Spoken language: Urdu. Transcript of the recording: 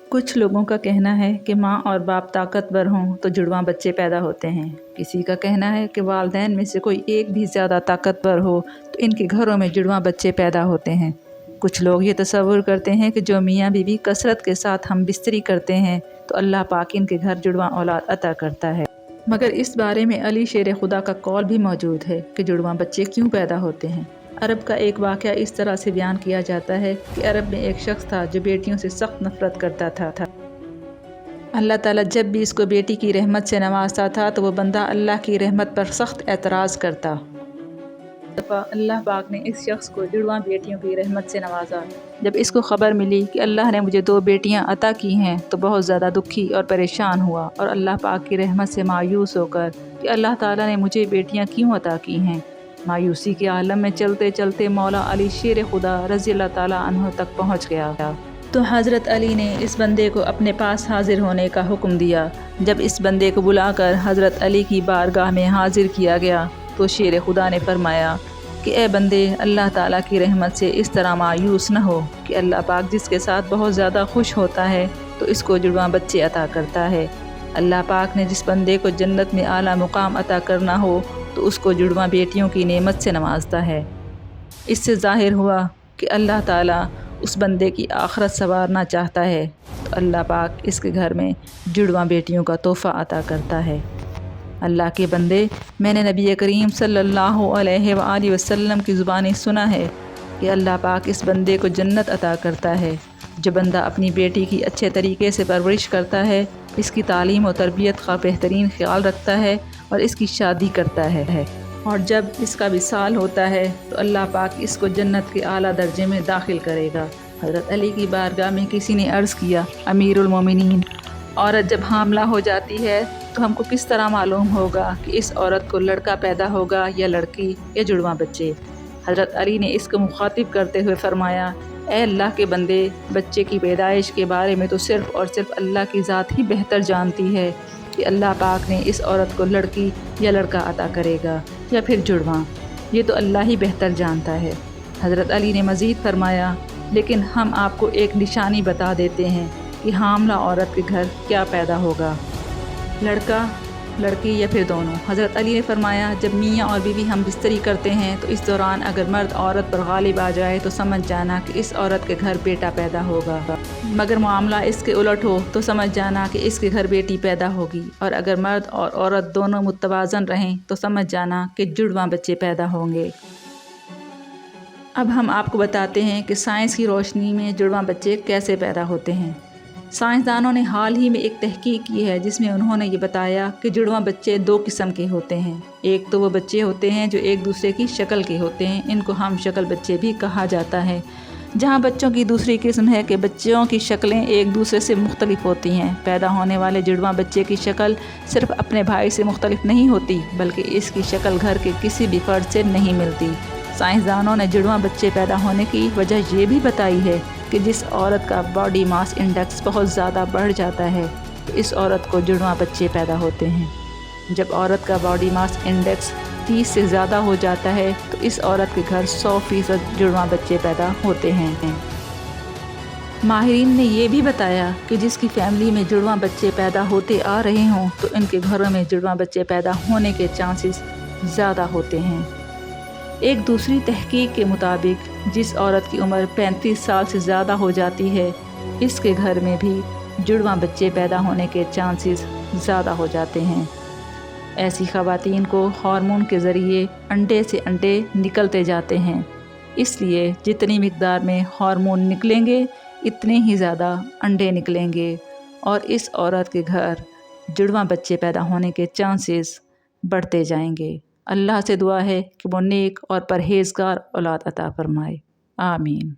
کچھ لوگوں کا کہنا ہے کہ ماں اور باپ طاقتور ہوں تو جڑواں بچے پیدا ہوتے ہیں۔ کسی کا کہنا ہے کہ والدین میں سے کوئی ایک بھی زیادہ طاقتور ہو تو ان کے گھروں میں جڑواں بچے پیدا ہوتے ہیں۔ کچھ لوگ یہ تصور کرتے ہیں کہ جو میاں بیوی کثرت کے ساتھ ہم بستری کرتے ہیں تو اللہ پاک ان کے گھر جڑواں اولاد عطا کرتا ہے۔ مگر اس بارے میں علی شیر خدا کا قول بھی موجود ہے کہ جڑواں بچے کیوں پیدا ہوتے ہیں۔ عرب کا ایک واقعہ اس طرح سے بیان کیا جاتا ہے کہ عرب میں ایک شخص تھا جو بیٹیوں سے سخت نفرت کرتا تھا۔ اللہ تعالیٰ جب بھی اس کو بیٹی کی رحمت سے نوازتا تھا تو وہ بندہ اللہ کی رحمت پر سخت اعتراض کرتا۔ ایک دفعہ اللہ پاک نے اس شخص کو جڑواں بیٹیوں کی رحمت سے نوازا۔ جب اس کو خبر ملی کہ اللہ نے مجھے 2 بیٹیاں عطا کی ہیں تو بہت زیادہ دکھی اور پریشان ہوا اور اللہ پاک کی رحمت سے مایوس ہو کر کہ اللہ تعالیٰ نے مجھے بیٹیاں کیوں عطا کی ہیں، مایوسی کے عالم میں چلتے چلتے مولا علی شیر خدا رضی اللہ تعالیٰ عنہ تک پہنچ گیا۔ تو حضرت علی نے اس بندے کو اپنے پاس حاضر ہونے کا حکم دیا۔ جب اس بندے کو بلا کر حضرت علی کی بارگاہ میں حاضر کیا گیا تو شیر خدا نے فرمایا کہ اے بندے، اللہ تعالیٰ کی رحمت سے اس طرح مایوس نہ ہو کہ اللہ پاک جس کے ساتھ بہت زیادہ خوش ہوتا ہے تو اس کو جڑواں بچے عطا کرتا ہے۔ اللہ پاک نے جس بندے کو جنت میں اعلیٰ مقام عطا کرنا ہو تو اس کو جڑواں بیٹیوں کی نعمت سے نوازتا ہے۔ اس سے ظاہر ہوا کہ اللہ تعالیٰ اس بندے کی آخرت سنوارنا چاہتا ہے تو اللہ پاک اس کے گھر میں جڑواں بیٹیوں کا تحفہ عطا کرتا ہے۔ اللہ کے بندے، میں نے نبی کریم صلی اللہ علیہ وآلہ وسلم کی زبانی سنا ہے کہ اللہ پاک اس بندے کو جنت عطا کرتا ہے۔ جو بندہ اپنی بیٹی کی اچھے طریقے سے پرورش کرتا ہے، اس کی تعلیم و تربیت کا بہترین خیال رکھتا ہے اور اس کی شادی کرتا ہے، اور جب اس کا وصال ہوتا ہے تو اللہ پاک اس کو جنت کے اعلیٰ درجے میں داخل کرے گا۔ حضرت علی کی بارگاہ میں کسی نے عرض کیا، امیر المومنین، عورت جب حاملہ ہو جاتی ہے تو ہم کو کس طرح معلوم ہوگا کہ اس عورت کو لڑکا پیدا ہوگا یا لڑکی یا جڑواں بچے؟ حضرت علی نے اس کو مخاطب کرتے ہوئے فرمایا، اے اللہ کے بندے، بچے کی پیدائش کے بارے میں تو صرف اور صرف اللہ کی ذات ہی بہتر جانتی ہے کہ اللہ پاک نے اس عورت کو لڑکی یا لڑکا عطا کرے گا یا پھر جڑواں، یہ تو اللہ ہی بہتر جانتا ہے۔ حضرت علی نے مزید فرمایا، لیکن ہم آپ کو ایک نشانی بتا دیتے ہیں کہ حاملہ عورت کے گھر کیا پیدا ہوگا، لڑکا، لڑکی یا پھر دونوں۔ حضرت علی نے فرمایا، جب میاں اور بیوی ہم بستری کرتے ہیں تو اس دوران اگر مرد عورت پر غالب آ جائے تو سمجھ جانا کہ اس عورت کے گھر بیٹا پیدا ہوگا، مگر معاملہ اس کے الٹ ہو تو سمجھ جانا کہ اس کے گھر بیٹی پیدا ہوگی، اور اگر مرد اور عورت دونوں متوازن رہیں تو سمجھ جانا کہ جڑواں بچے پیدا ہوں گے۔ اب ہم آپ کو بتاتے ہیں کہ سائنس کی روشنی میں جڑواں بچے کیسے پیدا ہوتے ہیں۔ سائنسدانوں نے حال ہی میں ایک تحقیق کی ہے جس میں انہوں نے یہ بتایا کہ جڑواں بچے 2 قسم کے ہوتے ہیں۔ ایک تو وہ بچے ہوتے ہیں جو ایک دوسرے کی شکل کے ہوتے ہیں، ان کو ہم شکل بچے بھی کہا جاتا ہے، جہاں بچوں کی دوسری قسم ہے کہ بچوں کی شکلیں ایک دوسرے سے مختلف ہوتی ہیں۔ پیدا ہونے والے جڑواں بچے کی شکل صرف اپنے بھائی سے مختلف نہیں ہوتی بلکہ اس کی شکل گھر کے کسی بھی فرد سے نہیں ملتی۔ سائنسدانوں نے جڑواں بچے پیدا ہونے کی وجہ یہ بھی بتائی ہے کہ جس عورت کا باڈی ماس انڈیکس بہت زیادہ بڑھ جاتا ہے تو اس عورت کو جڑواں بچے پیدا ہوتے ہیں۔ جب عورت کا باڈی ماس انڈیکس 30 سے زیادہ ہو جاتا ہے تو اس عورت کے گھر 100% جڑواں بچے پیدا ہوتے ہیں۔ ماہرین نے یہ بھی بتایا کہ جس کی فیملی میں جڑواں بچے پیدا ہوتے آ رہے ہوں تو ان کے گھروں میں جڑواں بچے پیدا ہونے کے چانسز زیادہ ہوتے ہیں۔ ایک دوسری تحقیق کے مطابق جس عورت کی عمر 35 سال سے زیادہ ہو جاتی ہے، اس کے گھر میں بھی جڑواں بچے پیدا ہونے کے چانسز زیادہ ہو جاتے ہیں۔ ایسی خواتین کو ہارمون کے ذریعے انڈے سے انڈے نکلتے جاتے ہیں، اس لیے جتنی مقدار میں ہارمون نکلیں گے اتنے ہی زیادہ انڈے نکلیں گے، اور اس عورت کے گھر جڑواں بچے پیدا ہونے کے چانسز بڑھتے جائیں گے۔ اللہ سے دعا ہے کہ وہ نیک اور پرہیزگار اولاد عطا فرمائے، آمین۔